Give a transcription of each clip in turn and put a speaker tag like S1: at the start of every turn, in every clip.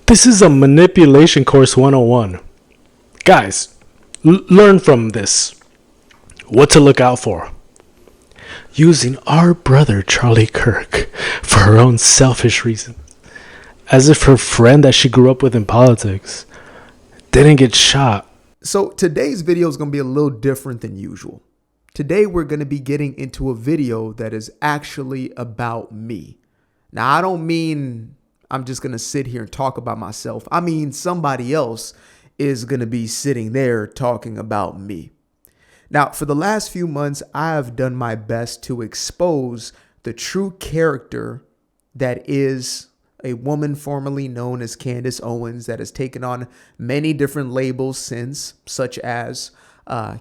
S1: This is a manipulation course 101. Guys, learn from this. What to look out for. Using our brother Charlie Kirk for her own selfish reasons. As if her friend that she grew up with in politics didn't get shot.
S2: So today's video is going to be a little different than usual. Today we're going to be getting into a video that is actually about me. Now, I don't mean I'm just going to sit here and talk about myself. I mean, somebody else is going to be sitting there talking about me. Now, for the last few months, I have done my best to expose the true character that is a woman formerly known as Candace Owens that has taken on many different labels since, such as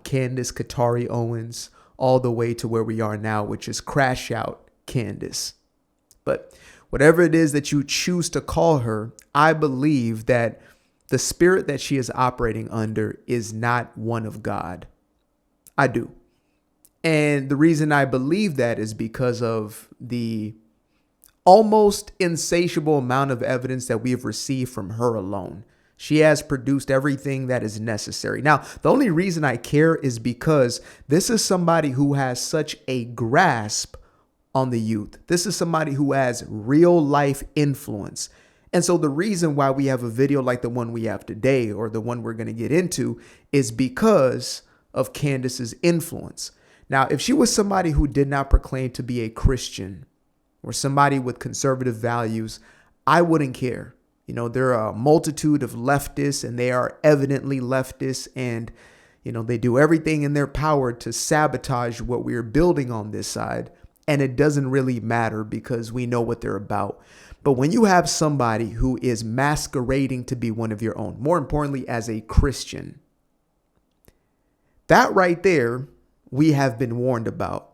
S2: Candace Katari Owens, all the way to where we are now, which is Crash Out Candace. But whatever it is that you choose to call her, I believe that the spirit that she is operating under is not one of God. I do. And the reason I believe that is because of the almost insatiable amount of evidence that we have received from her alone. She has produced everything that is necessary. Now, the only reason I care is because this is somebody who has such a grasp on the youth. This is somebody who has real life influence. And so the reason why we have a video like the one we have today, or the one we're going to get into, is because of Candace's influence. Now, if she was somebody who did not proclaim to be a Christian or somebody with conservative values, I wouldn't care. You know, there are a multitude of leftists, and they are evidently leftists, and, you know, they do everything in their power to sabotage what we're building on this side. And it doesn't really matter because we know what they're about. But when you have somebody who is masquerading to be one of your own, more importantly, as a Christian, that right there, we have been warned about.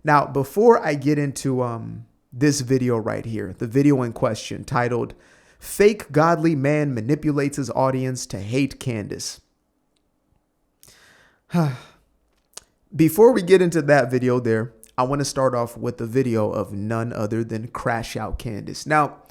S2: Now, before I get into this video right here, the video in question titled, "Fake Godly Man Manipulates His Audience to Hate Candace." Before we get into that video there, I want to start off with the video of none other than Crash Out Candace. Now,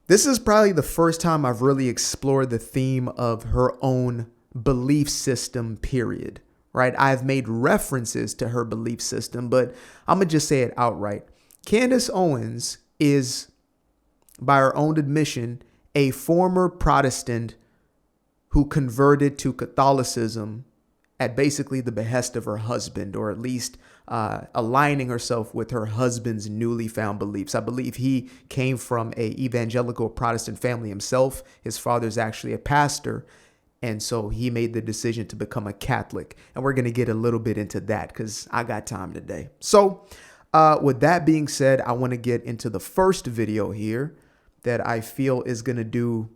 S2: this is probably the first time I've really explored the theme of her own belief system, period, right? I've made references to her belief system, but I'm going to just say it outright. Candace Owens is, by her own admission, a former Protestant who converted to Catholicism at basically the behest of her husband, or at least aligning herself with her husband's newly found beliefs. I believe he came from a evangelical Protestant family himself. His father's actually a pastor. And so he made the decision to become a Catholic. And we're going to get a little bit into that because I got time today. So with that being said, I want to get into the first video here that I feel is going to do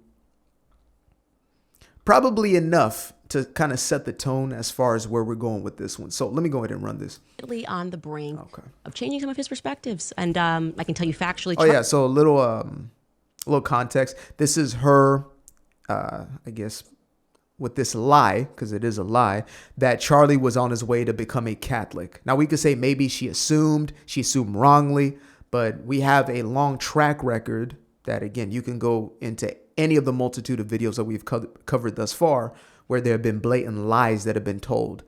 S2: probably enough to kind of set the tone as far as where we're going with this one. So let me go ahead and run this.
S3: On the brink of changing some of his perspectives. And I can tell you factually.
S2: Oh, yeah. So a little context. This is her, I guess, with this lie, because it is a lie, that Charlie was on his way to become a Catholic. Now, we could say maybe she assumed wrongly, but we have a long track record that, again, you can go into any of the multitude of videos that we've covered thus far, where there have been blatant lies that have been told.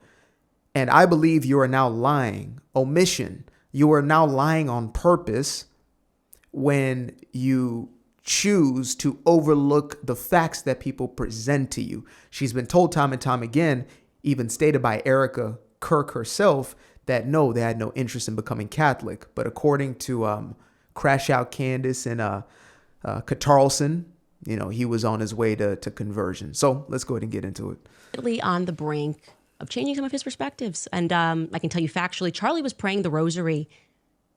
S2: And I believe you are now lying. Omission. You are now lying on purpose when you choose to overlook the facts that people present to you. She's been told time and time again, even stated by Erica Kirk herself, that no, they had no interest in becoming Catholic. But according to Crash Out Candace and Catarlson, you know, he was on his way to conversion. So let's go ahead and get into it.
S3: On the brink of changing some of his perspectives. And I can tell you factually, Charlie was praying the rosary.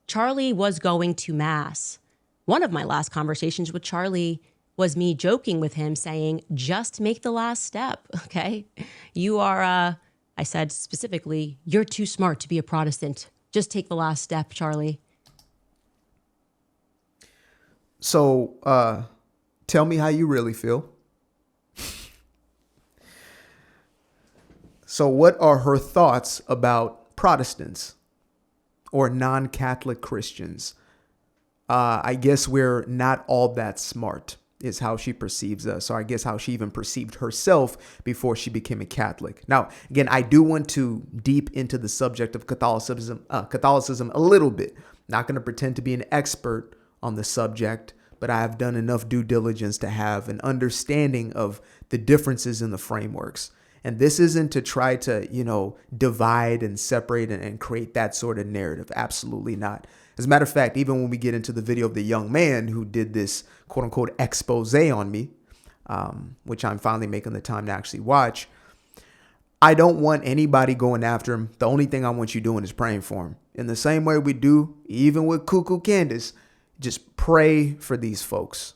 S3: Charlie was going to mass. One of my last conversations with Charlie was me joking with him saying, just make the last step, okay? You are, I said specifically, you're too smart to be a Protestant. Just take the last step, Charlie.
S2: So tell me how you really feel. So what are her thoughts about Protestants or non-Catholic Christians? I guess we're not all that smart. is how she perceives us, or I guess how she even perceived herself before she became a Catholic. Now, again, I do want to deep into the subject of Catholicism a little bit. Not going to pretend to be an expert on the subject, but I have done enough due diligence to have an understanding of the differences in the frameworks. And this isn't to try to, divide and separate and create that sort of narrative. Absolutely not. As a matter of fact, even when we get into the video of the young man who did this quote unquote expose on me, which I'm finally making the time to actually watch, I don't want anybody going after him. The only thing I want you doing is praying for him. In the same way we do, even with Cuckoo Candace, just pray for these folks.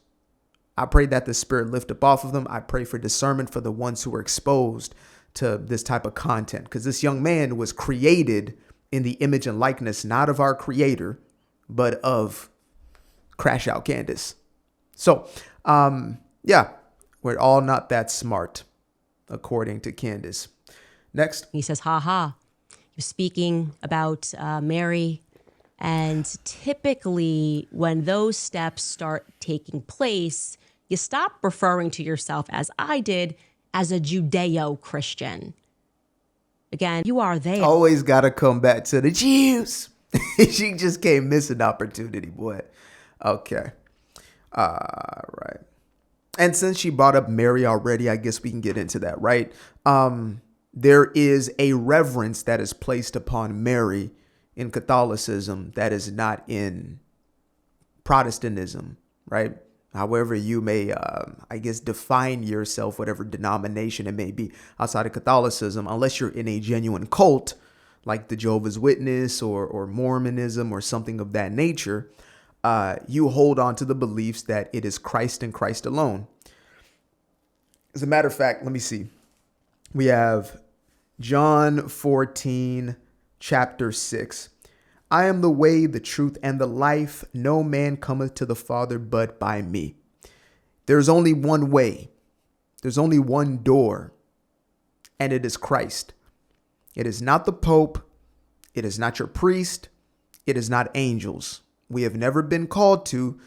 S2: I pray that the spirit lift up off of them. I pray for discernment for the ones who are exposed to this type of content, because this young man was created in the image and likeness, not of our creator, but of Crash Out Candace. So, we're all not that smart, according to Candace. Next.
S3: He says, ha ha. You're speaking about Mary. And typically when those steps start taking place, you stop referring to yourself, as I did, as a Judeo-Christian. Again, you are there.
S2: Always got to come back to the Jews. She just can't miss an opportunity, boy. Okay. All right. And since she brought up Mary already, I guess we can get into that, right? There is a reverence that is placed upon Mary in Catholicism that is not in Protestantism, right? However you may, define yourself, whatever denomination it may be outside of Catholicism, unless you're in a genuine cult like the Jehovah's Witness or Mormonism or something of that nature, you hold on to the beliefs that it is Christ and Christ alone. As a matter of fact, let me see. We have John 14, chapter 6. I am the way, the truth, and the life. No man cometh to the Father but by me. There's only one way. There's only one door, and it is Christ. It is not the Pope. It is not your priest. It is not angels. We have never been called to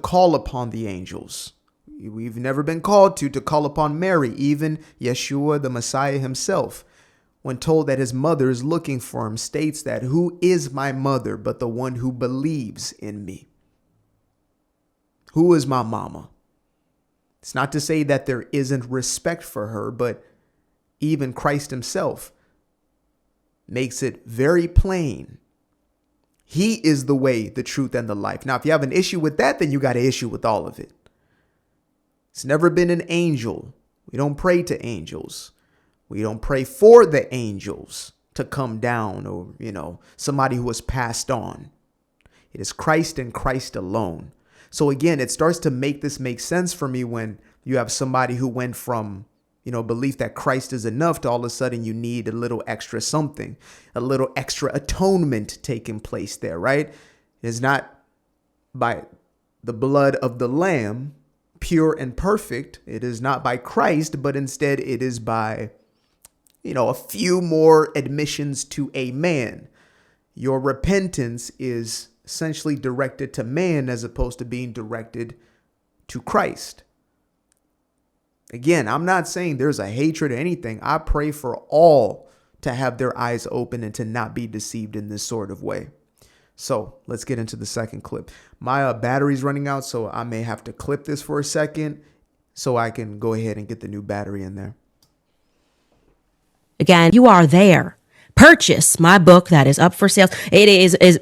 S2: call upon the angels. We've never been called to call upon Mary, even Yeshua, the Messiah himself, when told that his mother is looking for him, states that, who is my mother but the one who believes in me? Who is my mama? It's not to say that there isn't respect for her, but even Christ himself makes it very plain. He is the way, the truth, and the life. Now, if you have an issue with that, then you got an issue with all of it. It's never been an angel. We don't pray to angels. We don't pray for the angels to come down, or, somebody who has passed on. It is Christ and Christ alone. So again, it starts to make sense for me when you have somebody who went from, belief that Christ is enough to all of a sudden you need a little extra something, a little extra atonement taking place there, right? It is not by the blood of the Lamb, pure and perfect. It is not by Christ, but instead it is by a few more admissions to a man. Your repentance is essentially directed to man as opposed to being directed to Christ. Again, I'm not saying there's a hatred or anything. I pray for all to have their eyes open and to not be deceived in this sort of way. So let's get into the second clip. My battery's running out, so I may have to clip this for a second so I can go ahead and get the new battery in there.
S3: Again, you are there. Purchase my book that is up for sale. It is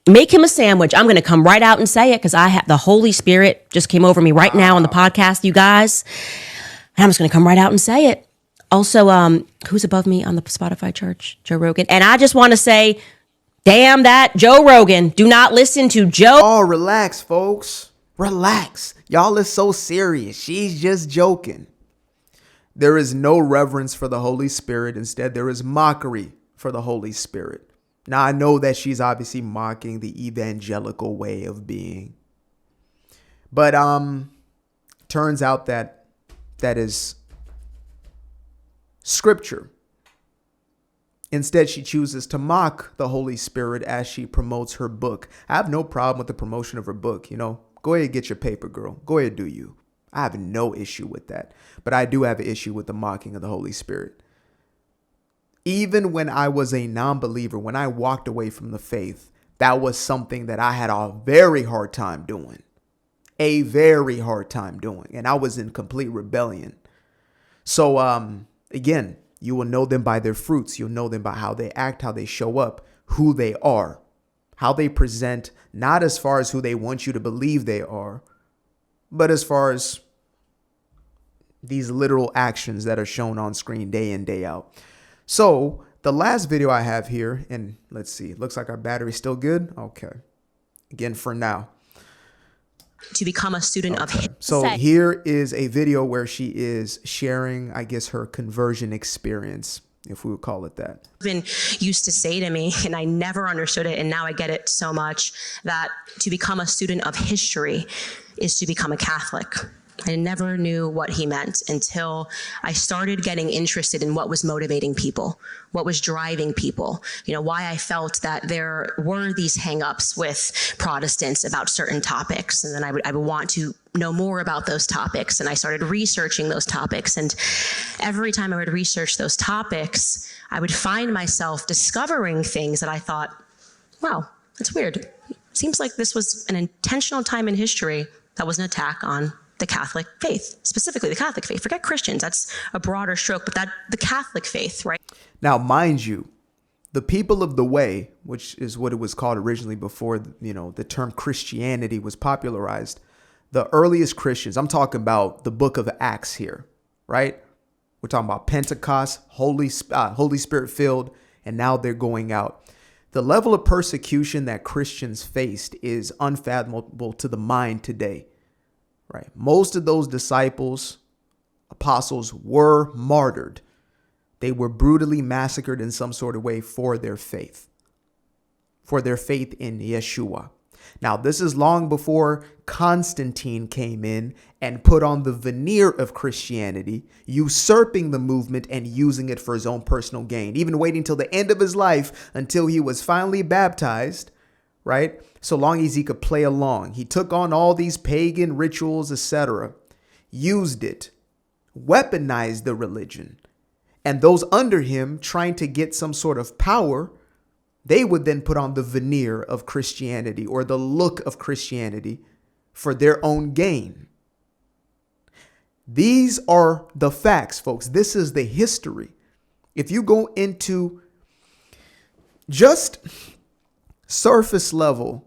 S3: Make Him a Sandwich. I'm going to come right out and say it because I have the Holy Spirit just came over me right now on the podcast, you guys. And I'm just going to come right out and say it. Also, who's above me on the Spotify church? Joe Rogan. And I just want to say, damn that Joe Rogan. Do not listen to Joe.
S2: Oh, relax, folks. Relax. Y'all is so serious. She's just joking. There is no reverence for the Holy Spirit. Instead, there is mockery for the Holy Spirit. Now, I know that she's obviously mocking the evangelical way of being. But turns out that is scripture. Instead, she chooses to mock the Holy Spirit as she promotes her book. I have no problem with the promotion of her book. Go ahead and get your paper, girl. Go ahead, do you. I have no issue with that. But I do have an issue with the mocking of the Holy Spirit. Even when I was a non-believer, when I walked away from the faith, that was something that I had a very hard time doing. A very hard time doing. And I was in complete rebellion. So, again, you will know them by their fruits. You'll know them by how they act, how they show up, who they are, how they present, not as far as who they want you to believe they are, but as far as these literal actions that are shown on screen day in, day out. So the last video I have here, and let's see, it looks like our battery's still good. Okay. Again, for now.
S3: To become a student of his.
S2: So here is a video where she is sharing, I guess, her conversion experience, if we would call it that.
S3: Been used to say to me, and I never understood it, and now I get it so much, that to become a student of history is to become a Catholic. I never knew what he meant until I started getting interested in what was motivating people, what was driving people, why I felt that there were these hangups with Protestants about certain topics. And then I would want to know more about those topics. And I started researching those topics. And every time I would research those topics, I would find myself discovering things that I thought, wow, that's weird. Seems like this was an intentional time in history that was an attack on the Catholic faith, specifically the Catholic faith. Forget Christians. That's a broader stroke, but the Catholic faith, right?
S2: Now, mind you, the people of the way, which is what it was called originally before, the term Christianity was popularized. The earliest Christians, I'm talking about the book of Acts here, right? We're talking about Pentecost, Holy Spirit filled, and now they're going out. The level of persecution that Christians faced is unfathomable to the mind today. Right. Most of those disciples, apostles, were martyred. They were brutally massacred in some sort of way for their faith in Yeshua. Now, this is long before Constantine came in and put on the veneer of Christianity, usurping the movement and using it for his own personal gain, even waiting till the end of his life until he was finally baptized, right? So long as he could play along. He took on all these pagan rituals, etc., used it, weaponized the religion. And those under him trying to get some sort of power, they would then put on the veneer of Christianity or the look of Christianity for their own gain. These are the facts, folks. This is the history. If you go into just surface level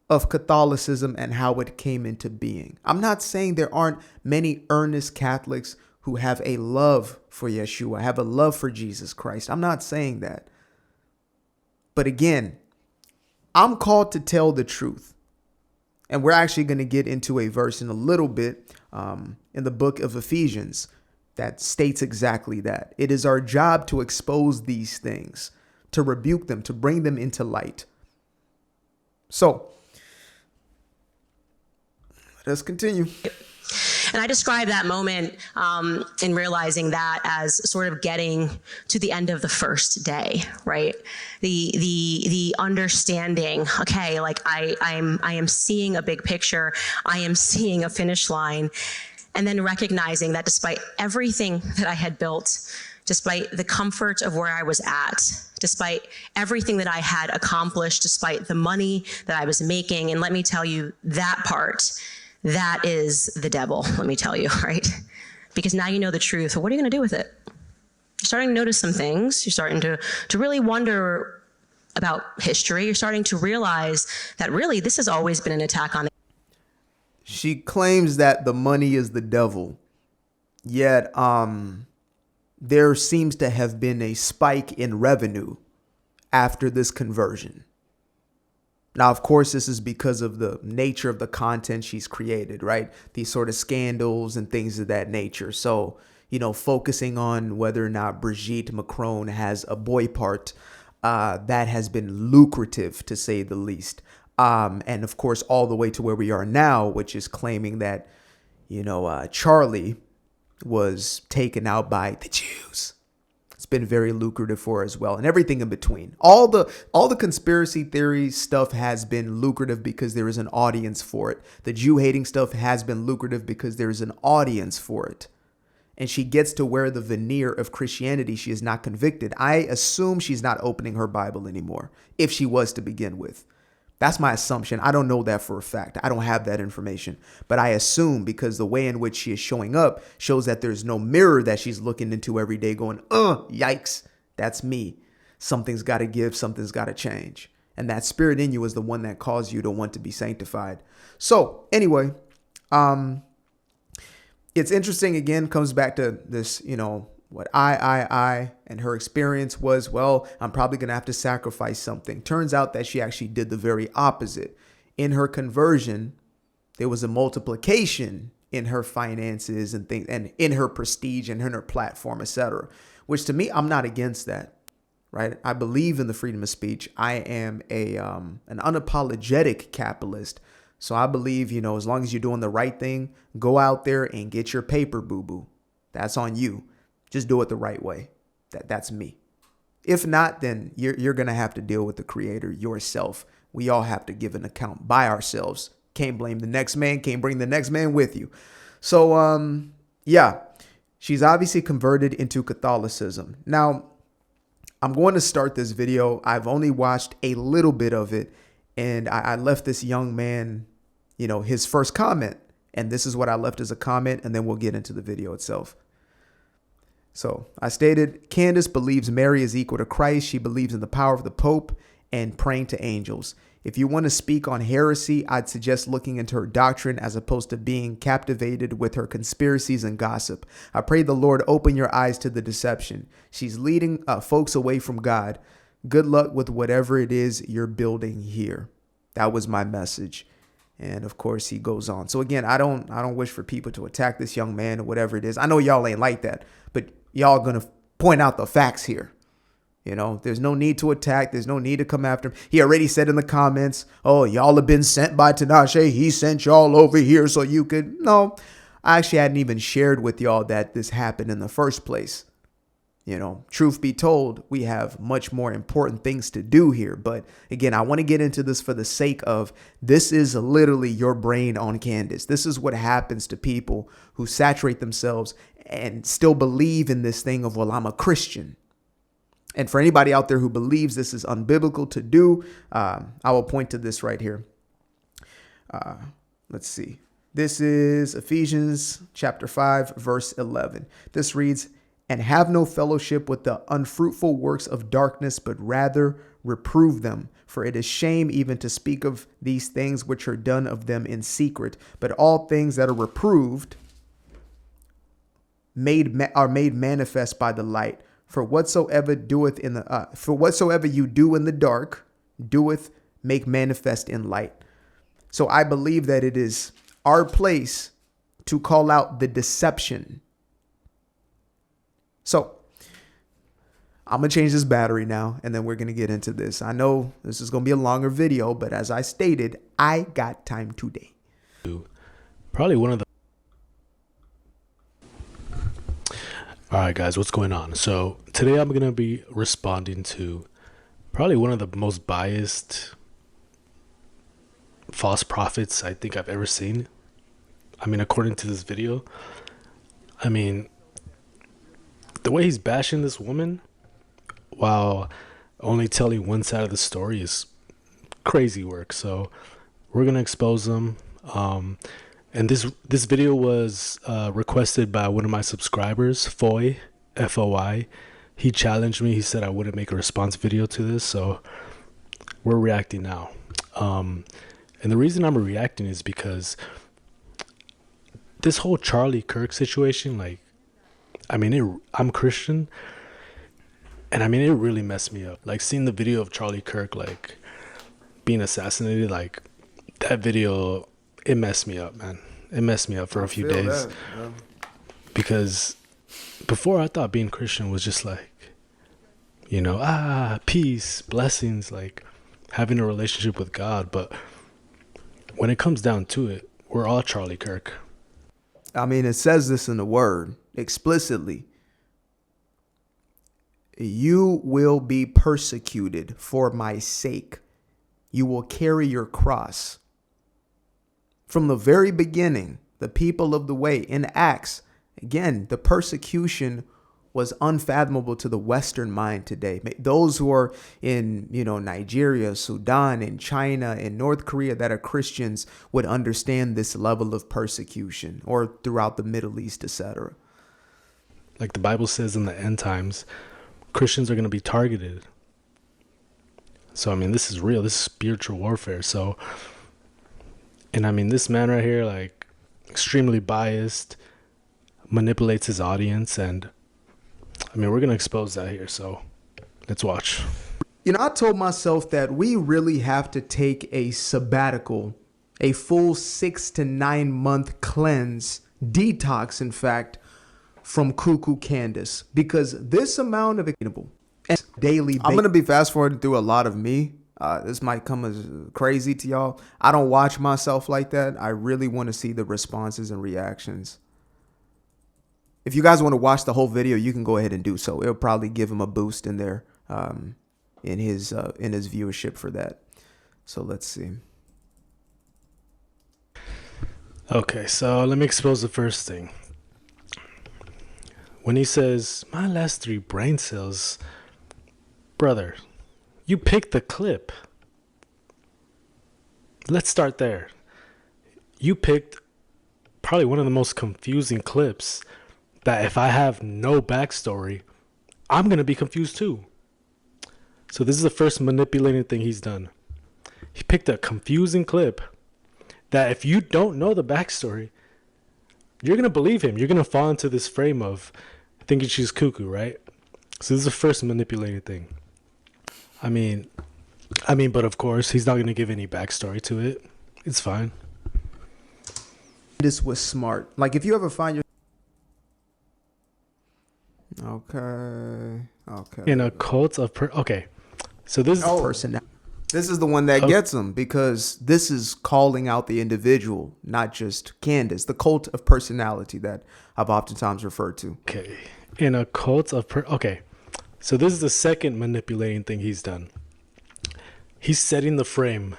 S2: of Catholicism and how it came into being. I'm not saying there aren't many earnest Catholics who have a love for Yeshua, have a love for Jesus Christ. I'm not saying that. But again, I'm called to tell the truth. And we're actually going to get into a verse in a little bit in the book of Ephesians that states exactly that. It is our job to expose these things, to rebuke them, to bring them into light. So, let's continue.
S3: And I describe that moment in realizing that as sort of getting to the end of the first day, right? The understanding, okay, like I am seeing a big picture, I am seeing a finish line, and then recognizing that despite everything that I had built, despite the comfort of where I was at, despite everything that I had accomplished, despite the money that I was making, and let me tell you, that part, that is the devil, let me tell you, right? Because now you know the truth. What are you going to do with it? You're starting to notice some things. You're starting to really wonder about history. You're starting to realize that really this has always been an attack on.
S2: She claims that the money is the devil, yet there seems to have been a spike in revenue after this conversion. Now, of course, this is because of the nature of the content she's created, right? These sort of scandals and things of that nature. So, focusing on whether or not Brigitte Macron has a boy part, that has been lucrative, to say the least. And of course, all the way to where we are now, which is claiming that, Charlie was taken out by the Jews. It's been very lucrative for her as well, and everything in between. All the conspiracy theory stuff has been lucrative because there is an audience for it. The Jew hating stuff has been lucrative because there is an audience for it. And she gets to wear the veneer of Christianity. She is not convicted. I assume she's not opening her Bible anymore, if she was to begin with. That's my assumption. I don't know that for a fact. I don't have that information. But I assume, because the way in which she is showing up shows that there's no mirror that she's looking into every day going, yikes, that's me. Something's got to give. Something's got to change. And that spirit in you is the one that caused you to want to be sanctified. So anyway, it's interesting, again, comes back to this, what I, and her experience was, well, I'm probably going to have to sacrifice something. Turns out that she actually did the very opposite. In her conversion, there was a multiplication in her finances and things, and in her prestige and in her platform, etc. Which, to me, I'm not against that, right? I believe in the freedom of speech. I am an unapologetic capitalist. So I believe, as long as you're doing the right thing, go out there and get your paper, boo-boo. That's on you. Just do it the right way. That's me. If not, then you're going to have to deal with the creator yourself. We all have to give an account by ourselves. Can't blame the next man. Can't bring the next man with you. So, yeah, she's obviously converted into Catholicism. Now, I'm going to start this video. I've only watched a little bit of it. And I left this young man, his first comment. And this is what I left as a comment. And then we'll get into the video itself. So I stated, Candace believes Mary is equal to Christ. She believes in the power of the Pope and praying to angels. If you want to speak on heresy, I'd suggest looking into her doctrine as opposed to being captivated with her conspiracies and gossip. I pray the Lord open your eyes to the deception. She's leading folks away from God. Good luck with whatever it is you're building here. That was my message. And of course, he goes on. So again, I don't wish for people to attack this young man or whatever it is. I know y'all ain't like that, but y'all gonna point out the facts here. There's no need to attack. There's no need to come after him. He already said in the comments, oh, y'all have been sent by Tinashe. He sent y'all over here so you could. No, I actually hadn't even shared with y'all that this happened in the first place. Truth be told, we have much more important things to do here. But again, I want to get into this for the sake of this is literally your brain on Candace. This is what happens to people who saturate themselves and still believe in this thing of, well, I'm a Christian. And for anybody out there who believes this is unbiblical to do, I will point to this right here. Let's see. This is Ephesians chapter 5, verse 11. This reads, and have no fellowship with the unfruitful works of darkness, but rather reprove them. For it is shame even to speak of these things which are done of them in secret. But all things that are reproved are made manifest by the light. For whatsoever you do in the dark, doeth make manifest in light. So I believe that it is our place to call out the deception. So I'm going to change this battery now, and then we're going to get into this. I know this is going to be a longer video, but as I stated, I got time today.
S1: Probably one of the... All right, guys, what's going on? So today I'm going to be responding to probably one of the most biased false prophets I think I've ever seen. According to this video, the way he's bashing this woman while only telling one side of the story is crazy work. So we're going to expose him. And this video was requested by one of my subscribers, Foy, F-O-I. He challenged me. He said I wouldn't make a response video to this. So we're reacting now. And the reason I'm reacting is because this whole Charlie Kirk situation, I'm Christian, and it really messed me up. Seeing the video of Charlie Kirk, being assassinated, that video, it messed me up, man. It messed me up for a few days. Because before I thought being Christian was just peace, blessings, having a relationship with God. But when it comes down to it, we're all Charlie Kirk.
S2: It says this in the word explicitly. you will be persecuted for my sake. You will carry your cross. From the very beginning, the people of the way in Acts, again, the persecution was unfathomable to the Western mind today. Those who are in, Nigeria, Sudan, and China, and North Korea that are Christians would understand this level of persecution, or throughout the Middle East, etc.
S1: Like the Bible says, in the end times, Christians are going to be targeted. So, this is real. This is spiritual warfare. So, and this man right here, like, extremely biased, manipulates his audience, and we're going to expose that here, so let's watch.
S2: I told myself that we really have to take a sabbatical, a full 6 to 9 month cleanse, detox, in fact, from Cuckoo Candace, because this amount of daily. I'm going to be fast forwarding through a lot of me. This might come as crazy to y'all. I don't watch myself like that. I really want to see the responses and reactions. If you guys want to watch the whole video, you can go ahead and do so. It'll probably give him a boost in there, in his viewership for that. So let's see.
S1: Okay, so let me expose the first thing. When he says, my last 3 brain cells, brother, you picked the clip. Let's start there. You picked probably one of the most confusing clips that if I have no backstory, I'm going to be confused too. So this is the first manipulating thing he's done. He picked a confusing clip that if you don't know the backstory, you're going to believe him. You're going to fall into this frame of thinking she's cuckoo, right? So this is the first manipulating thing. But of course, he's not going to give any backstory to it. It's fine.
S2: This was smart. Like, if you ever find your... Okay.
S1: In a cult of... Okay. So this is...
S2: Personality. This is the one that gets him, because this is calling out the individual, not just Candace. The cult of personality that I've oftentimes referred to.
S1: Okay. In a cult of... Okay. So this is the second manipulating thing he's done. He's setting the frame.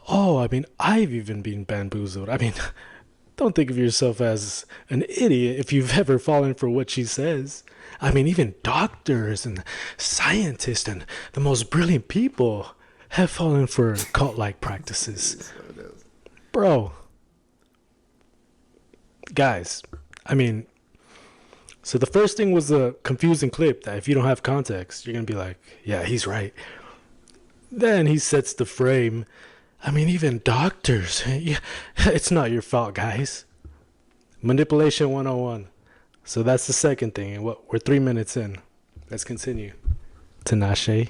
S1: Oh, I've even been bamboozled. Don't think of yourself as an idiot if you've ever fallen for what she says. Even doctors and scientists and the most brilliant people have fallen for cult-like practices. Bro. Guys, so the first thing was the confusing clip that if you don't have context, you're going to be like, yeah, he's right. Then he sets the frame. Even doctors. It's not your fault, guys. Manipulation 101. So that's the second thing. And we're 3 minutes in. Let's continue. Tinashe.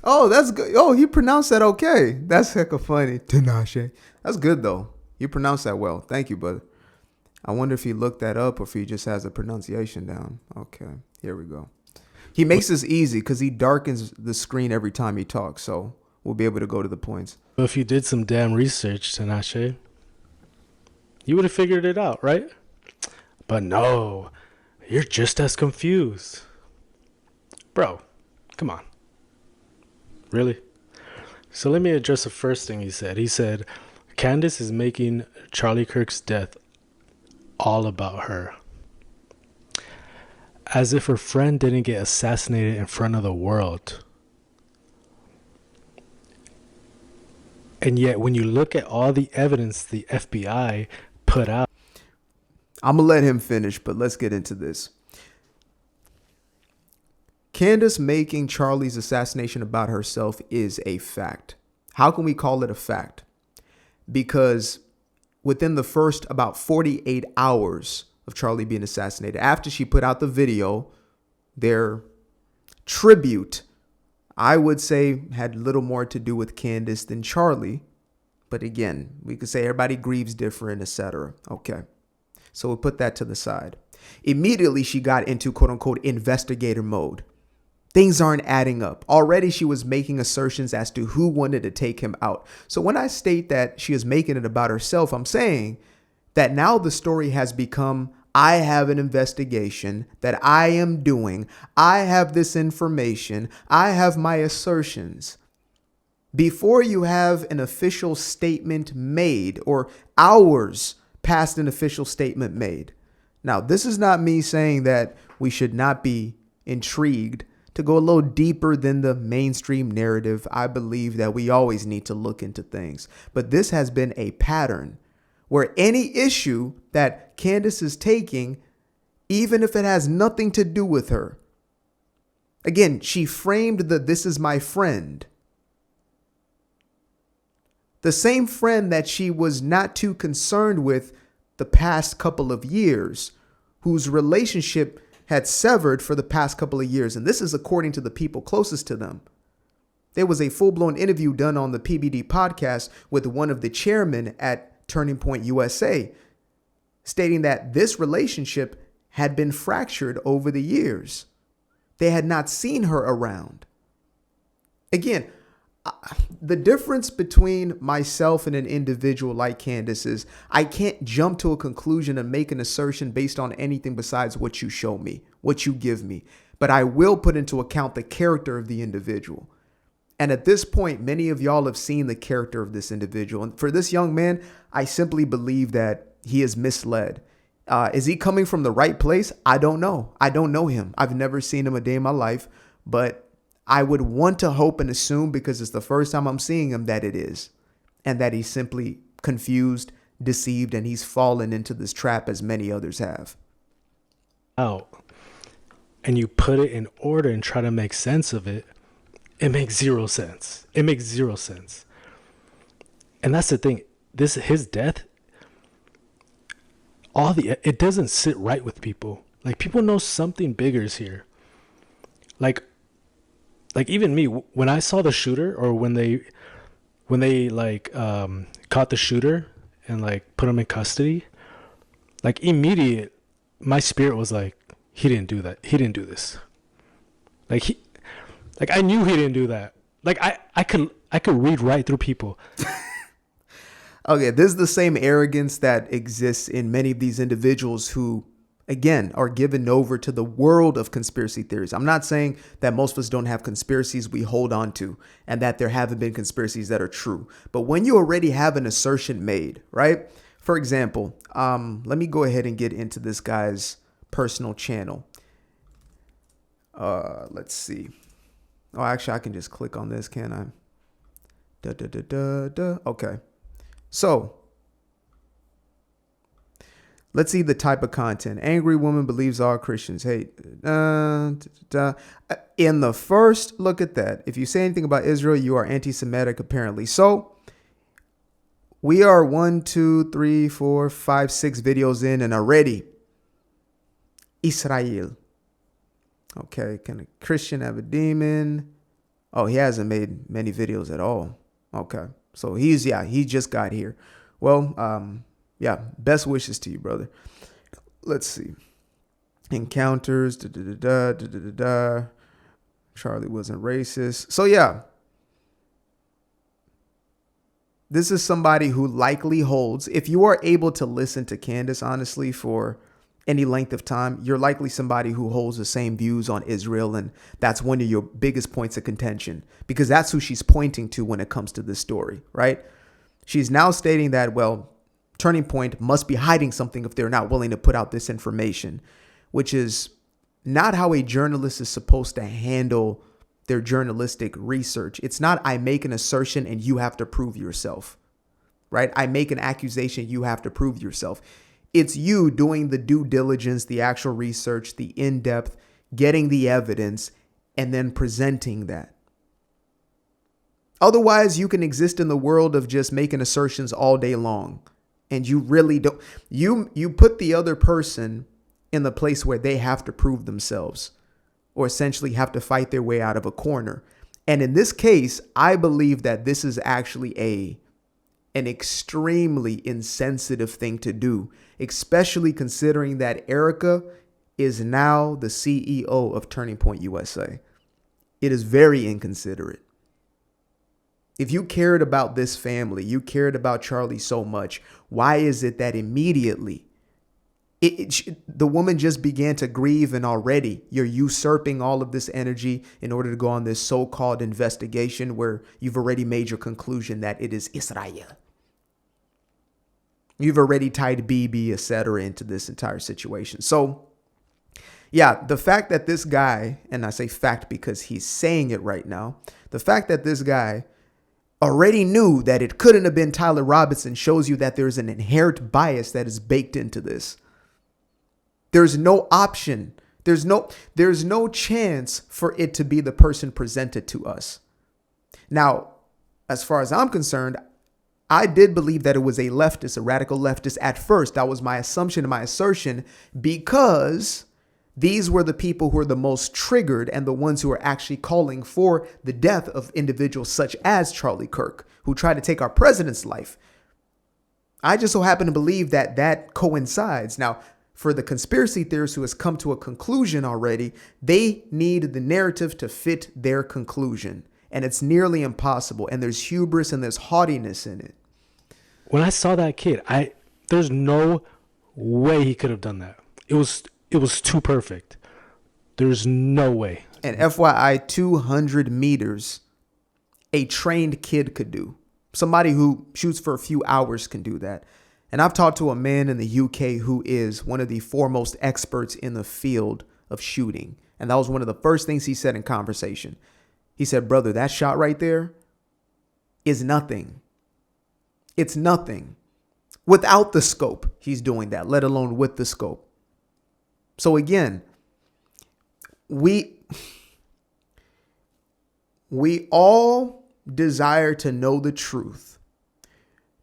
S2: Oh, that's good. Oh, you pronounced that okay. That's hecka funny. Tinashe. That's good, though. You pronounced that well. Thank you, brother. I wonder if he looked that up or if he just has the pronunciation down. Okay, here we go. He makes this easy because he darkens the screen every time he talks. So we'll be able to go to the points.
S1: If you did some damn research, Tinashe, you would have figured it out, right? But no, you're just as confused. Bro, come on. Really? So let me address the first thing he said. He said, Candace is making Charlie Kirk's death all about her. As if her friend didn't get assassinated in front of the world. And yet, when you look at all the evidence the FBI put out.
S2: I'm going to let him finish, but let's get into this. Candace making Charlie's assassination about herself is a fact. How can we call it a fact? Because within the first about 48 hours of Charlie being assassinated, after she put out the video, their tribute, I would say, had little more to do with Candace than Charlie. But again, we could say everybody grieves different, etc. Okay. So we'll put that to the side. Immediately, she got into quote unquote investigator mode. Things aren't adding up. Already, she was making assertions as to who wanted to take him out. So when I state that she is making it about herself, I'm saying that now the story has become, I have an investigation that I am doing. I have this information. I have my assertions. Before you have an official statement made or hours past an official statement made. Now, this is not me saying that we should not be intrigued to go a little deeper than the mainstream narrative. I believe that we always need to look into things. But this has been a pattern where any issue that Candace is taking, even if it has nothing to do with her. Again, she framed the "this is my friend." The same friend that she was not too concerned with the past couple of years, whose relationship had severed for the past couple of years. And this is according to the people closest to them. There was a full-blown interview done on the PBD podcast with one of the chairmen at Turning Point USA, stating that this relationship had been fractured over the years. They had not seen her around. Again, the difference between myself and an individual like Candace is I can't jump to a conclusion and make an assertion based on anything besides what you show me, what you give me. But I will put into account the character of the individual. And at this point, many of y'all have seen the character of this individual. And for this young man, I simply believe that he is misled. Is he coming from the right place? I don't know. I don't know him. I've never seen him a day in my life, but I would want to hope and assume, because it's the first time I'm seeing him, that it is, and that he's simply confused, deceived, and he's fallen into this trap as many others have.
S1: Out and you put it in order and try to make sense of it, it makes zero sense. It makes zero sense. And that's the thing. His death, it doesn't sit right with people. Like, people know something bigger is here. Like even me, when I saw the shooter, or when they caught the shooter and like put him in custody, like immediate, my spirit was like, he didn't do that. He didn't do this. Like I knew he didn't do that. Like I could read right through people.
S2: Okay, this is the same arrogance that exists in many of these individuals who, again, are given over to the world of conspiracy theories. I'm not saying that most of us don't have conspiracies we hold on to and that there haven't been conspiracies that are true. But when you already have an assertion made, right? For example, let me go ahead and get into this guy's personal channel. Let's see. Oh, actually, I can just click on this, can I? Okay. So let's see the type of content. Angry woman believes all Christians hate. In the first, look at that. If you say anything about Israel, you are anti-Semitic, apparently. So we are 1, 2, 3, 4, 5, 6 videos in, and already Israel. Okay, can a Christian have a demon? Oh, he hasn't made many videos at all. Okay, so he just got here. Well, yeah, best wishes to you, brother. Let's see. Encounters. Charlie wasn't racist. So yeah, this is somebody who likely holds, if you are able to listen to Candace, honestly, for any length of time, you're likely somebody who holds the same views on Israel. And that's one of your biggest points of contention, because that's who she's pointing to when it comes to this story, right? She's now stating that, well, Turning Point must be hiding something if they're not willing to put out this information, which is not how a journalist is supposed to handle their journalistic research. It's not, I make an assertion and you have to prove yourself, right? I make an accusation, you have to prove yourself. It's you doing the due diligence, the actual research, the in-depth, getting the evidence, and then presenting that. Otherwise, you can exist in the world of just making assertions all day long. And you really don't, you put the other person in the place where they have to prove themselves, or essentially have to fight their way out of a corner. And in this case, I believe that this is actually an extremely insensitive thing to do, especially considering that Erica is now the CEO of Turning Point USA. It is very inconsiderate. If you cared about this family, you cared about Charlie so much, why is it that immediately The woman just began to grieve, and already you're usurping all of this energy in order to go on this so-called investigation where you've already made your conclusion that it is Israel. You've already tied Bibi, etc. into this entire situation. So yeah, the fact that this guy, and I say fact because he's saying it right now, the fact that this guy already knew that it couldn't have been Tyler Robinson shows you that there's an inherent bias that is baked into this. There's no option. There's no chance for it to be the person presented to us. Now, as far as I'm concerned, I did believe that it was a leftist, a radical leftist at first. That was my assumption and my assertion, because these were the people who were the most triggered and the ones who were actually calling for the death of individuals such as Charlie Kirk, who tried to take our president's life. I just so happen to believe that that coincides. Now, for the conspiracy theorists who has come to a conclusion already, they need the narrative to fit their conclusion. And it's nearly impossible. And there's hubris and there's haughtiness in it.
S1: When I saw that kid, there's no way he could have done that. It was too perfect. There's no way.
S2: And FYI, 200 meters, a trained kid could do. Somebody who shoots for a few hours can do that. And I've talked to a man in the UK who is one of the foremost experts in the field of shooting. And that was one of the first things he said in conversation. He said, brother, that shot right there is nothing. It's nothing. Without the scope, he's doing that, let alone with the scope. So again, we all desire to know the truth.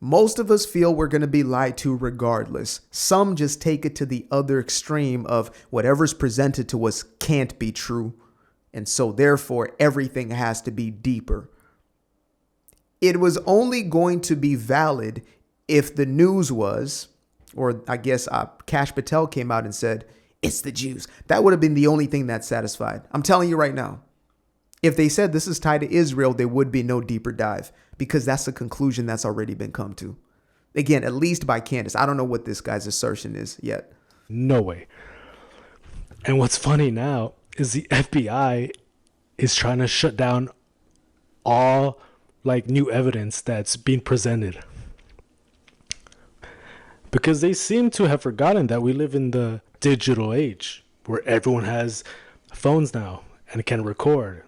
S2: Most of us feel we're going to be lied to regardless. Some just take it to the other extreme of whatever's presented to us can't be true. And so therefore, everything has to be deeper. It was only going to be valid if the news was, or I guess Kash Patel came out and said, it's the Jews. That would have been the only thing that satisfied. I'm telling you right now. If they said this is tied to Israel, there would be no deeper dive, because that's a conclusion that's already been come to. Again, at least by Candace. I don't know what this guy's assertion is yet.
S1: No way. And what's funny now is the FBI is trying to shut down all new evidence that's being presented, because they seem to have forgotten that we live in the digital age where everyone has phones now and can record.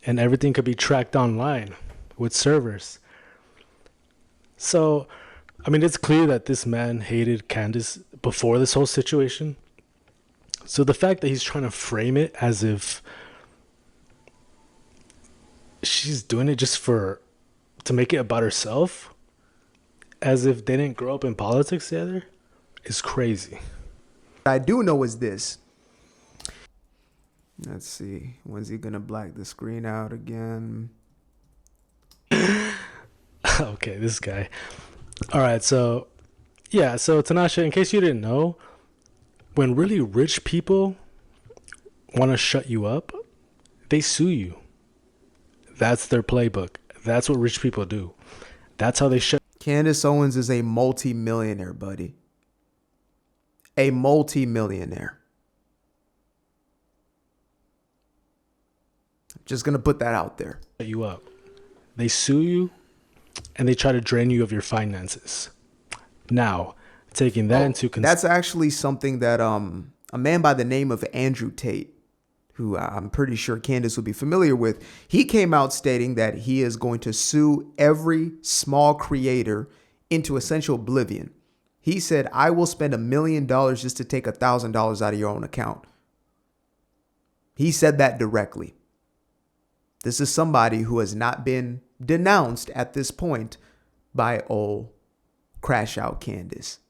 S1: And everything could be tracked online with servers. So, I mean, it's clear that this man hated Candace before this whole situation. So the fact that he's trying to frame it as if she's doing it just to make it about herself, as if they didn't grow up in politics together, is crazy.
S2: What I do know is this. Let's see. When's he going to black the screen out again?
S1: Okay, this guy. All right, so Tinashe, in case you didn't know, when really rich people want to shut you up, they sue you. That's their playbook. That's what rich people do. That's how they shut.
S2: Candace Owens is a multi-millionaire, buddy. A multi-millionaire. Just going to put that out there.
S1: You up. They sue you and they try to drain you of your finances. Now, taking that into consideration.
S2: That's actually something that a man by the name of Andrew Tate, who I'm pretty sure Candace will be familiar with, he came out stating that he is going to sue every small creator into essential oblivion. He said, I will spend $1 million just to take $1,000 out of your own account. He said that directly. This is somebody who has not been denounced at this point by old Crash Out Candace.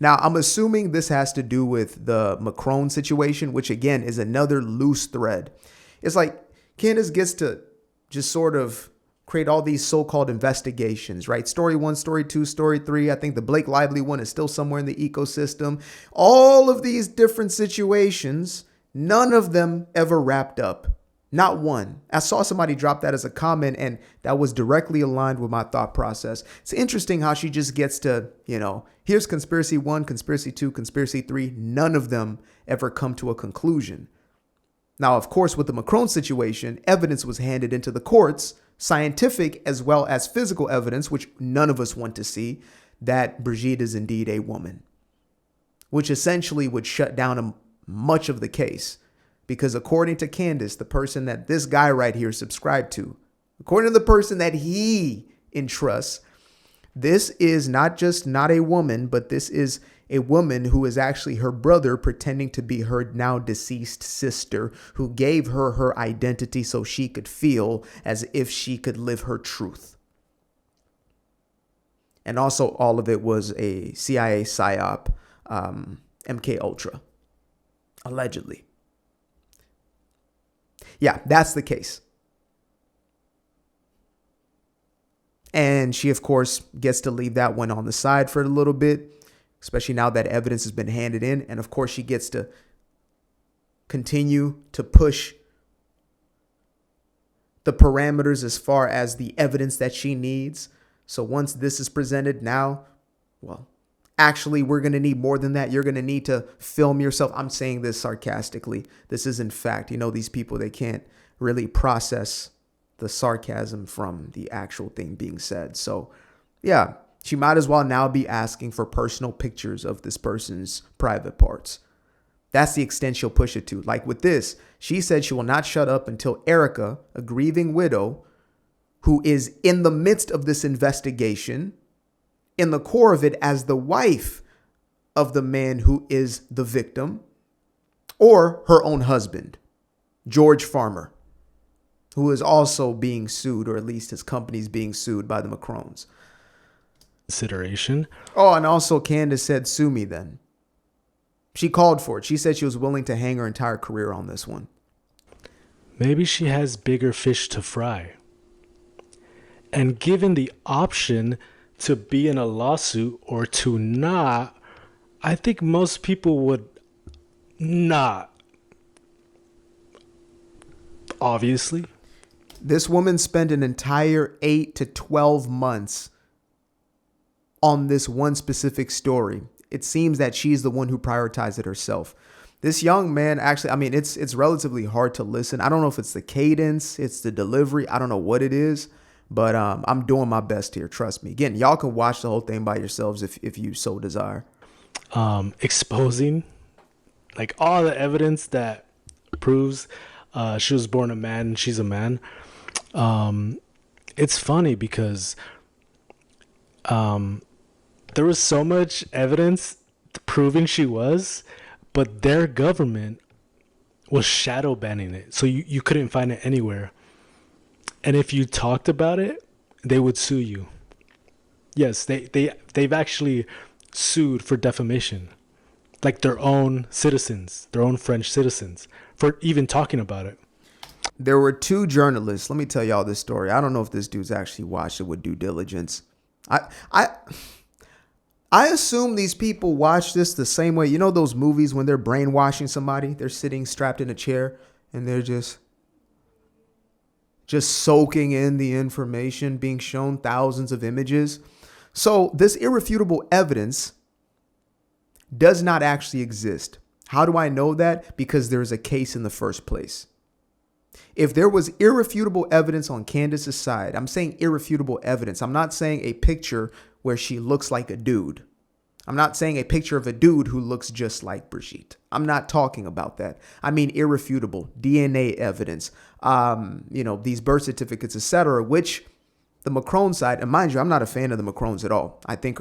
S2: Now, I'm assuming this has to do with the Macron situation, which again is another loose thread. It's like Candace gets to just sort of create all these so-called investigations, right? Story 1, story 2, story 3. I think the Blake Lively one is still somewhere in the ecosystem. All of these different situations, none of them ever wrapped up. Not one. I saw somebody drop that as a comment, and that was directly aligned with my thought process. It's interesting how she just gets to, here's conspiracy 1, conspiracy 2, conspiracy 3. None of them ever come to a conclusion. Now, of course, with the Macron situation, evidence was handed into the courts, scientific as well as physical evidence, which none of us want to see, that Brigitte is indeed a woman, which essentially would shut down much of the case. Because according to Candace, the person that this guy right here subscribed to, according to the person that he entrusts, this is not just not a woman, but this is a woman who is actually her brother pretending to be her now deceased sister, who gave her her identity so she could feel as if she could live her truth. And also all of it was a CIA psyop, MK Ultra, allegedly. Yeah, that's the case. And she, of course, gets to leave that one on the side for a little bit, especially now that evidence has been handed in. And of course, she gets to continue to push the parameters as far as the evidence that she needs. So once this is presented now, well, actually, we're going to need more than that. You're going to need to film yourself. I'm saying this sarcastically. This is in fact, these people, they can't really process the sarcasm from the actual thing being said. So yeah, she might as well now be asking for personal pictures of this person's private parts. That's the extent she'll push it to. Like with this, she said she will not shut up until Erica, a grieving widow who is in the midst of this investigation, in the core of it as the wife of the man who is the victim, or her own husband, George Farmer, who is also being sued, or at least his company's being sued by the Macrons.
S1: Consideration.
S2: Oh, and also Candace said, sue me then. She called for it. She said she was willing to hang her entire career on this one.
S1: Maybe she has bigger fish to fry. And given the option to be in a lawsuit or to not, I think most people would not. Obviously.
S2: This woman spent an entire 8 to 12 months on this one specific story. It seems that she's the one who prioritized it herself. This young man, actually, it's relatively hard to listen. I don't know if it's the cadence, it's the delivery. I don't know what it is. But I'm doing my best here. Trust me. Again, y'all can watch the whole thing by yourselves if you so desire.
S1: Exposing like all the evidence that proves she was born a man and she's a man. It's funny because there was so much evidence proving she was, but their government was shadow banning it. So you couldn't find it anywhere. And if you talked about it, they would sue you. Yes, they've actually sued for defamation. Like their own citizens, their own French citizens, for even talking about it.
S2: There were 2 journalists. Let me tell y'all this story. I don't know if this dude's actually watched it with due diligence. I assume these people watch this the same way. You know those movies when they're brainwashing somebody? They're sitting strapped in a chair and they're just soaking in the information being shown, thousands of images. So this irrefutable evidence does not actually exist. How do I know that? Because there's a case in the first place. If there was irrefutable evidence on Candace's side, I'm saying irrefutable evidence. I'm not saying a picture where she looks like a dude. I'm not saying a picture of a dude who looks just like Brigitte. I'm not talking about that. I mean irrefutable DNA evidence, these birth certificates, etc., which the Macron side, and mind you, I'm not a fan of the Macrons at all. I think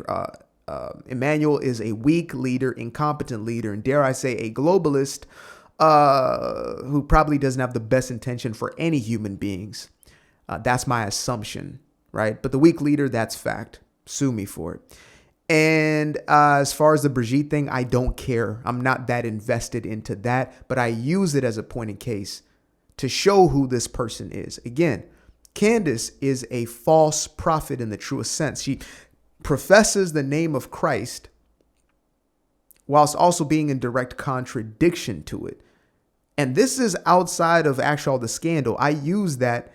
S2: Emmanuel is a weak leader, incompetent leader, and dare I say a globalist who probably doesn't have the best intention for any human beings. That's my assumption, right? But the weak leader, that's fact. Sue me for it. And as far as the Brigitte thing, I don't care. I'm not that invested into that, but I use it as a point in case to show who this person is. Again, Candace is a false prophet in the truest sense. She professes the name of Christ whilst also being in direct contradiction to it. And this is outside of actual the scandal. I use that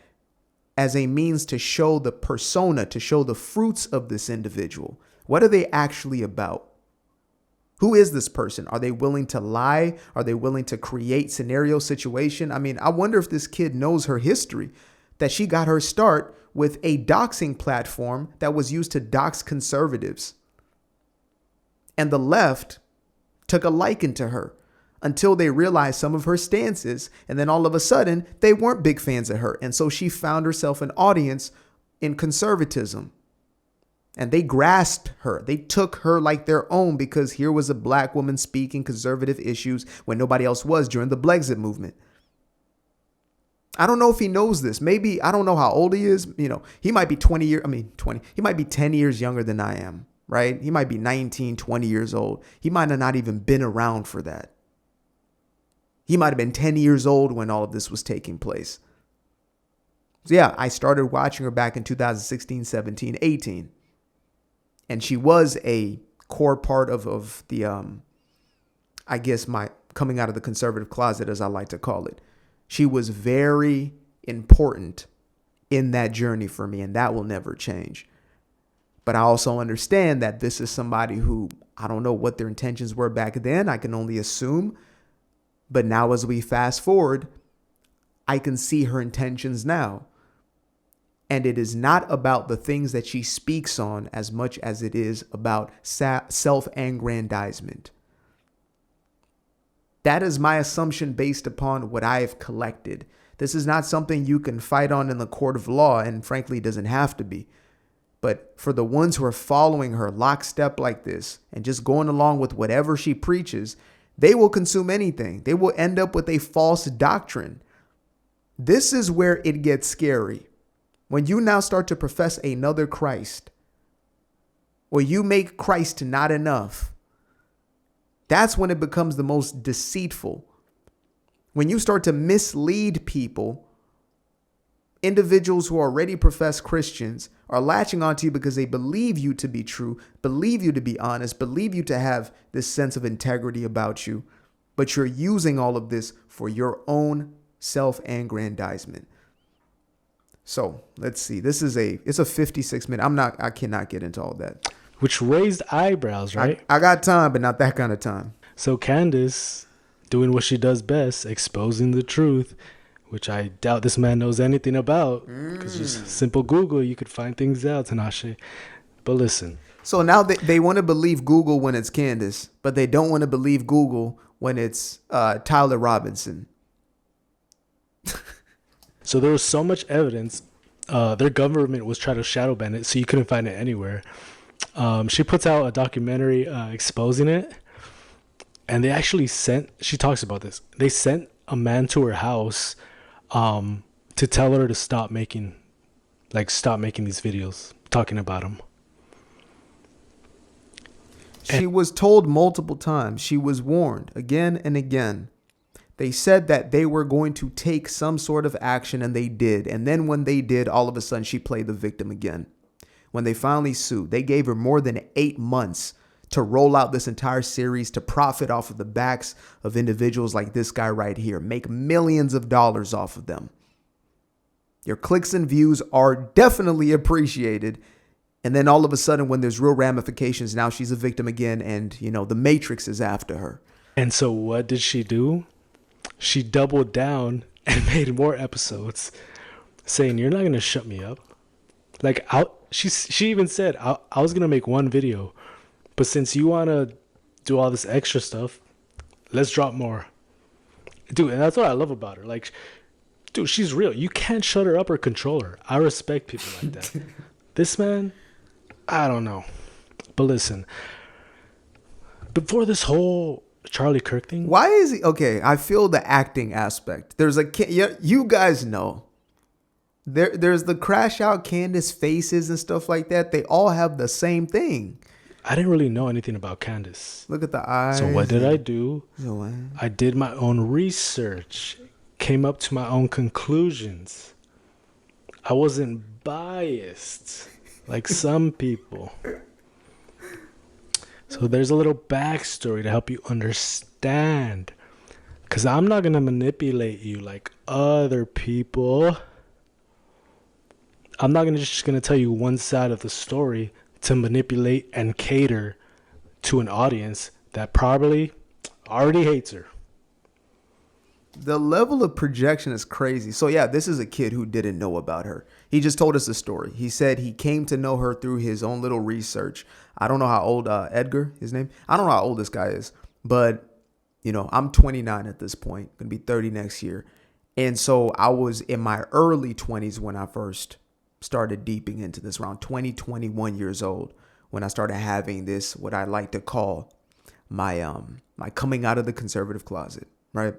S2: as a means to show the persona, to show the fruits of this individual. What are they actually about? Who is this person? Are they willing to lie? Are they willing to create scenario situation? I mean, I wonder if this kid knows her history, that she got her start with a doxing platform that was used to dox conservatives. And the left took a liking to her until they realized some of her stances. And then all of a sudden, they weren't big fans of her. And so she found herself an audience in conservatism. And they grasped her. They took her like their own because here was a black woman speaking conservative issues when nobody else was during the Brexit movement. I don't know if he knows this. Maybe, I don't know how old he is. You know, he might be 20. He might be 10 years younger than I am, right? He might be 19, 20 years old. He might have not even been around for that. He might have been 10 years old when all of this was taking place. So yeah, I started watching her back in 2016, 17, 18. And she was a core part of the, I guess, my coming out of the conservative closet, as I like to call it. She was very important in that journey for me, and that will never change. But I also understand that this is somebody who, I don't know what their intentions were back then. I can only assume. But now as we fast forward, I can see her intentions now. And it is not about the things that she speaks on as much as it is about self-aggrandizement. That is my assumption based upon what I have collected. This is not something you can fight on in the court of law, and frankly, it doesn't have to be. But for the ones who are following her lockstep like this and just going along with whatever she preaches, they will consume anything. They will end up with a false doctrine. This is where it gets scary. When you now start to profess another Christ, or you make Christ not enough, that's when it becomes the most deceitful. When you start to mislead people, individuals who already profess Christians are latching onto you because they believe you to be true, believe you to be honest, believe you to have this sense of integrity about you, but you're using all of this for your own self-aggrandizement. So let's see. It's a 56-minute. I cannot get into all that.
S1: Which raised eyebrows, right?
S2: I got time, but not that kind of time.
S1: So Candace, doing what she does best, exposing the truth, which I doubt this man knows anything about, because just simple Google, you could find things out, Tinashe. But listen.
S2: So now they want to believe Google when it's Candace, but they don't want to believe Google when it's Tyler Robinson.
S1: So there was so much evidence. Their government was trying to shadow ban it, so you couldn't find it anywhere. She puts out a documentary exposing it, and they actually she talks about this. They sent a man to her house to tell her to stop making these videos talking about him.
S2: She was told multiple times. She was warned again and again. They said that they were going to take some sort of action, and they did. And then when they did, all of a sudden she played the victim again. When they finally sued, they gave her more than 8 months to roll out this entire series, to profit off of the backs of individuals like this guy right here, make millions of dollars off of them. Your clicks and views are definitely appreciated. And then all of a sudden, when there's real ramifications, now she's a victim again, and, the Matrix is after her. And
S1: so what did she do? She doubled down and made more episodes saying, "You're not going to shut me up." Like, she even said, I was going to make one video, but since you want to do all this extra stuff, let's drop more. Dude, and that's what I love about her. Like, dude, she's real. You can't shut her up or control her. I respect people like that. This man, I don't know. But listen, before this whole Charlie Kirk thing.
S2: Why is he okay? I feel the acting aspect. There's you guys know. There's the crash out Candace faces and stuff like that. They all have the same thing.
S1: I didn't really know anything about Candace.
S2: Look at the eyes.
S1: So what did I do? I did my own research, came up to my own conclusions. I wasn't biased like some people. So there's a little backstory to help you understand. Because I'm not going to manipulate you like other people. I'm not just going to tell you one side of the story to manipulate and cater to an audience that probably already hates her.
S2: The level of projection is crazy. So yeah, this is a kid who didn't know about her. He just told us the story. He said he came to know her through his own little research. I don't know how old Edgar, his name. I don't know how old this guy is, but I'm 29 at this point, gonna be 30 next year. And so I was in my early 20s when I first started deeping into this, around 20, 21 years old, when I started having this, what I like to call my my coming out of the conservative closet, right?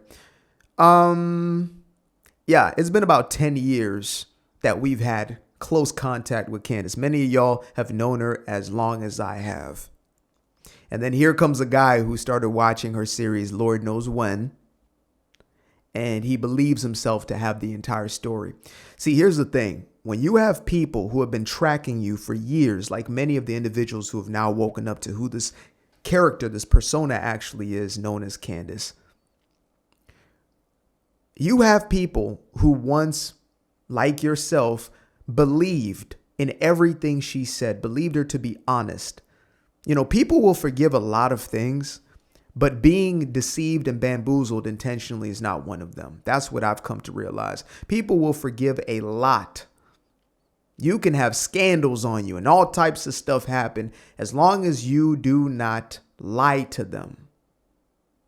S2: Yeah, it's been about 10 years that we've had close contact with Candace. Many of y'all have known her as long as I have. And then here comes a guy who started watching her series, Lord knows when, and he believes himself to have the entire story. See, here's the thing. When you have people who have been tracking you for years, like many of the individuals who have now woken up to who this character, this persona actually is, known as Candace, you have people who once, like yourself, believed in everything she said, believed her to be honest. People will forgive a lot of things, but being deceived and bamboozled intentionally is not one of them. That's what I've come to realize. People will forgive a lot. You can have scandals on you and all types of stuff happen as long as you do not lie to them.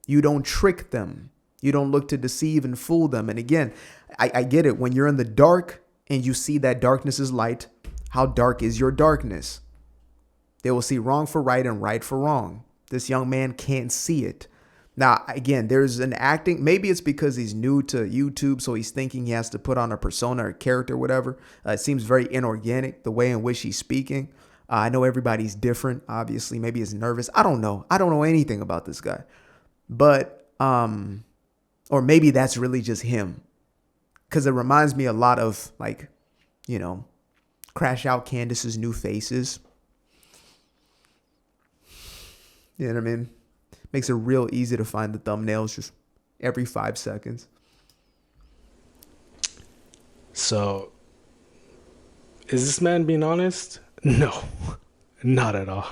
S2: You don't trick them. You don't look to deceive and fool them. And again, I get it. When you're in the dark and you see that darkness is light, how dark is your darkness? They will see wrong for right and right for wrong. This young man can't see it. Now, again, there's an acting. Maybe it's because he's new to YouTube, so he's thinking he has to put on a persona or character, whatever. It seems very inorganic, the way in which he's speaking. I know everybody's different, obviously. Maybe he's nervous. I don't know. I don't know anything about this guy. But, or maybe that's really just him. Because it reminds me a lot of, Crash Out Candace's New Faces. You know what I mean? Makes it real easy to find the thumbnails just every 5 seconds.
S1: So, is this man being honest? No, not at all.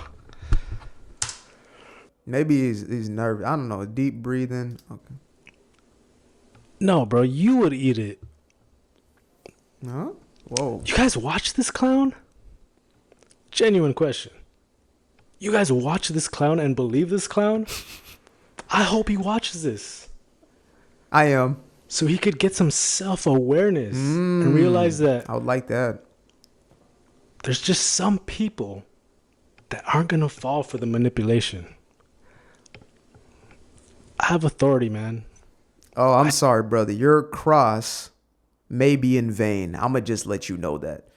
S2: Maybe he's nervous. I don't know. Deep breathing. Okay.
S1: No, bro, you would eat it.
S2: Huh? Whoa.
S1: You guys watch this clown? Genuine question. You guys watch this clown and believe this clown? I hope he watches this.
S2: I am.
S1: So he could get some self-awareness and realize that
S2: I would like that.
S1: there's just some people that aren't going to fall for the manipulation. I have authority, man.
S2: Oh, I'm sorry, brother. Your cross may be in vain. I'm going to just let you know that.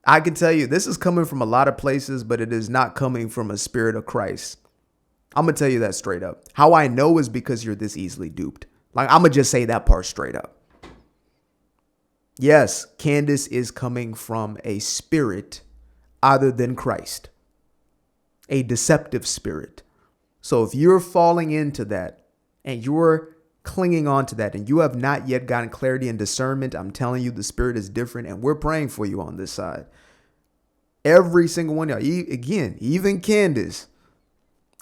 S2: I can tell you this is coming from a lot of places, but it is not coming from a spirit of Christ. I'm going to tell you that straight up. How I know is because you're this easily duped. I'm going to just say that part straight up. Yes, Candace is coming from a spirit other than Christ, a deceptive spirit. So if you're falling into that and you're clinging on to that and you have not yet gotten clarity and discernment, I'm telling you the spirit is different and we're praying for you on this side. Every single one of y'all, again, even Candace,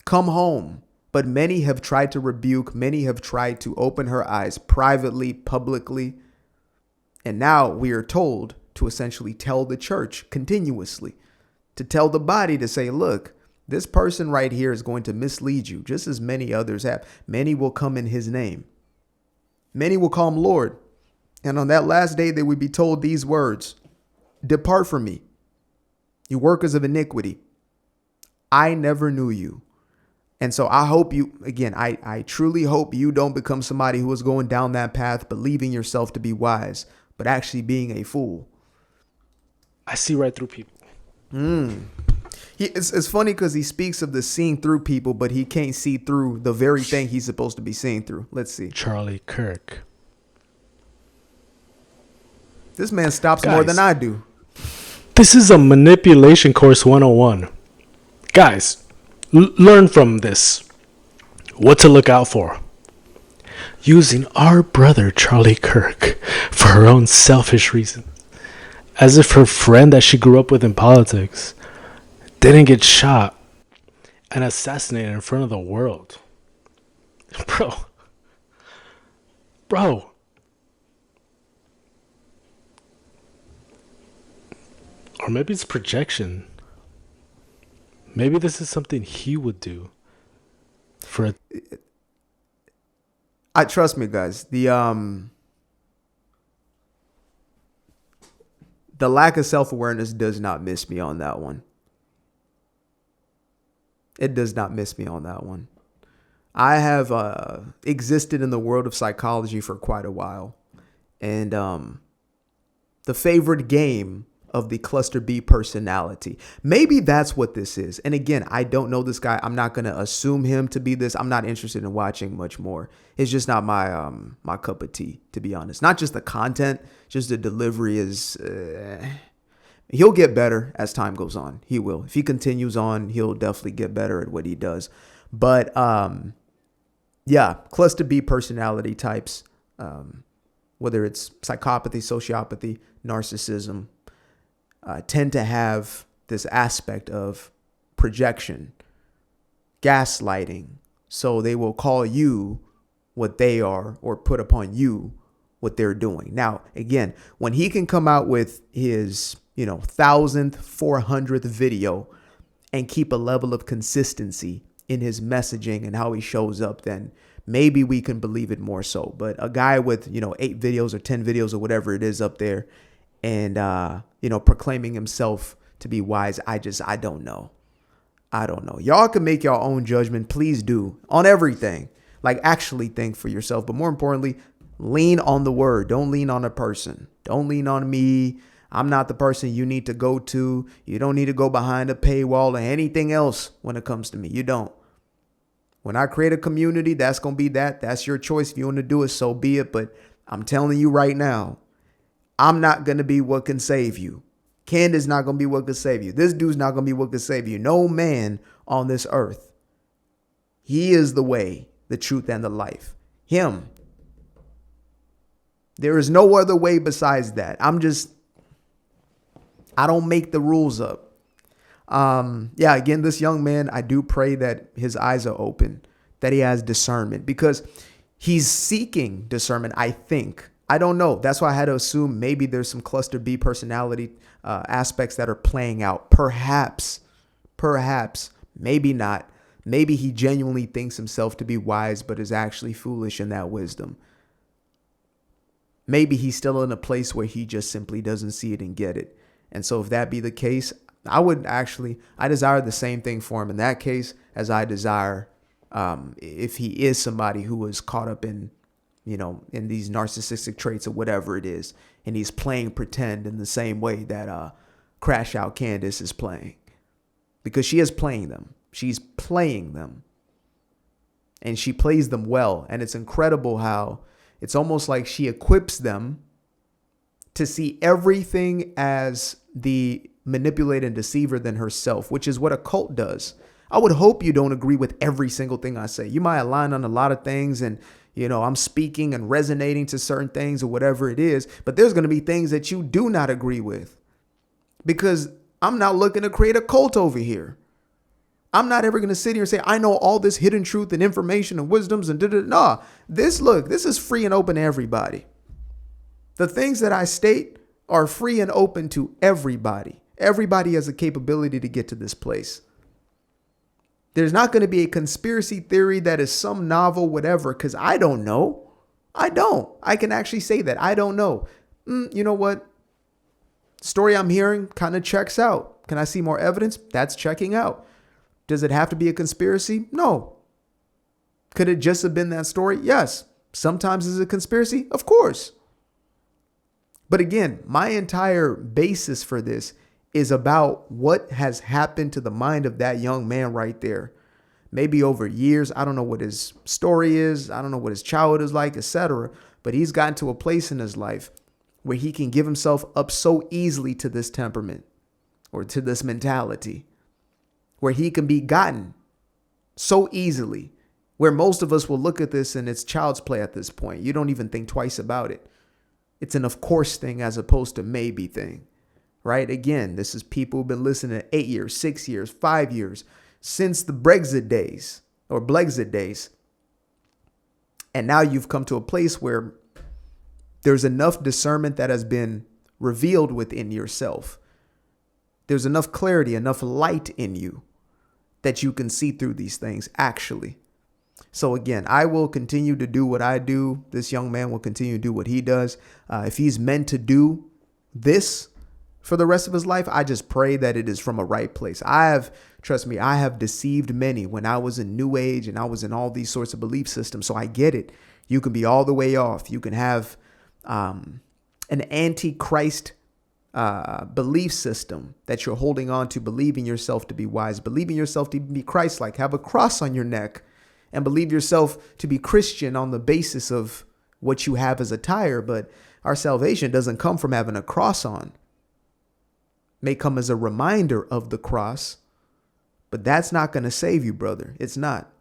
S2: come home. But many have tried to rebuke, many have tried to open her eyes privately, publicly. And now we are told to essentially tell the church continuously, to tell the body to say, look, this person right here is going to mislead you, just as many others have. Many will come in his name. Many will call him Lord. And on that last day, they would be told these words, depart from me, you workers of iniquity. I never knew you. And so I hope you, again, I truly hope you don't become somebody who is going down that path, believing yourself to be wise, but actually being a fool.
S1: I see right through people.
S2: It's funny because he speaks of the seeing through people, but he can't see through the very thing he's supposed to be seeing through. Let's see.
S1: Charlie Kirk.
S2: This man stops
S1: Guys,
S2: more than I do.
S1: This is a manipulation course 101. Guys, learn from this. What to look out for. using our brother Charlie Kirk for her own selfish reasons. As if her friend that she grew up with in politics didn't get shot and assassinated in front of the world. Bro. Bro. Or maybe it's projection. Maybe this is something he would do for a...
S2: I trust me, guys. The lack of self-awareness does not miss me on that one. It does not miss me on that one. I have existed in the world of psychology for quite a while. And the favorite game of the cluster B personality. Maybe that's what this is. And again, I don't know this guy. I'm not going to assume him to be this. I'm not interested in watching much more. It's just not my my cup of tea, to be honest. Not just the content, just the delivery is... he'll get better as time goes on. He will. If he continues on, he'll definitely get better at what he does. But yeah, cluster B personality types, whether it's psychopathy, sociopathy, narcissism, tend to have this aspect of projection, gaslighting. So they will call you what they are or put upon you what they're doing. Now, again, when he can come out with his, 1,000th, 400th video and keep a level of consistency in his messaging and how he shows up, then maybe we can believe it more so. But a guy with, 8 videos or 10 videos or whatever it is up there and, proclaiming himself to be wise, I don't know. I don't know. Y'all can make your own judgment. Please do on everything. Like actually think for yourself. But more importantly, lean on the word. Don't lean on a person. Don't lean on me. I'm not the person you need to go to. You don't need to go behind a paywall or anything else when it comes to me. You don't. When I create a community, that's going to be that. That's your choice. If you want to do it, so be it. But I'm telling you right now, I'm not going to be what can save you. Candace not going to be what can save you. This dude's not going to be what can save you. No man on this earth. He is the way, the truth, and the life. Him. There is no other way besides that. I don't make the rules up. Again, this young man, I do pray that his eyes are open, that he has discernment because he's seeking discernment, I think. I don't know. That's why I had to assume maybe there's some cluster B personality aspects that are playing out. Perhaps, maybe not. Maybe he genuinely thinks himself to be wise, but is actually foolish in that wisdom. Maybe he's still in a place where he just simply doesn't see it and get it. And so if that be the case, I desire the same thing for him in that case as I desire if he is somebody who is caught up in, in these narcissistic traits or whatever it is. And he's playing pretend in the same way that Crash Out Candace is playing. Because she is playing them. She's playing them. And she plays them well. And it's incredible how it's almost like she equips them to see everything as the manipulator and deceiver than herself, which is what a cult does. I would hope you don't agree with every single thing I say. You might align on a lot of things and, I'm speaking and resonating to certain things or whatever it is, but there's going to be things that you do not agree with because I'm not looking to create a cult over here. I'm not ever going to sit here and say, I know all this hidden truth and information and wisdoms and nah, this is free and open to everybody. The things that I state are free and open to everybody. Everybody has a capability to get to this place. There's not going to be a conspiracy theory that is some novel, whatever, because I don't know. I can actually say that. I don't know. You know what? Story I'm hearing kind of checks out. Can I see more evidence? That's checking out. Does it have to be a conspiracy? No. Could it just have been that story? Yes. Sometimes is it a conspiracy? Of course. But again, my entire basis for this is about what has happened to the mind of that young man right there. Maybe over years. I don't know what his story is. I don't know what his childhood is like, etc. But he's gotten to a place in his life where he can give himself up so easily to this temperament or to this mentality, where he can be gotten so easily Where most of us will look at this and it's child's play at this point. You don't even think twice about it. It's an of course thing as opposed to maybe thing, right? Again, this is people who've been listening 8 years, 6 years, 5 years, since the Brexit days or Blexit days. And now you've come to a place where there's enough discernment that has been revealed within yourself. There's enough clarity, enough light in you that you can see through these things actually. So again, I will continue to do what I do. This young man will continue to do what he does. If he's meant to do this for the rest of his life, I just pray that it is from a right place. Trust me, I have deceived many when I was in New Age and I was in all these sorts of belief systems. So I get it. You can be all the way off. You can have an anti-Christ belief system that you're holding on to, believing yourself to be wise, believing yourself to be Christ-like, have a cross on your neck, and believe yourself to be Christian on the basis of what you have as attire. But our salvation doesn't come from having a cross on. It may come as a reminder of the cross, but that's not going to save you, brother. It's not.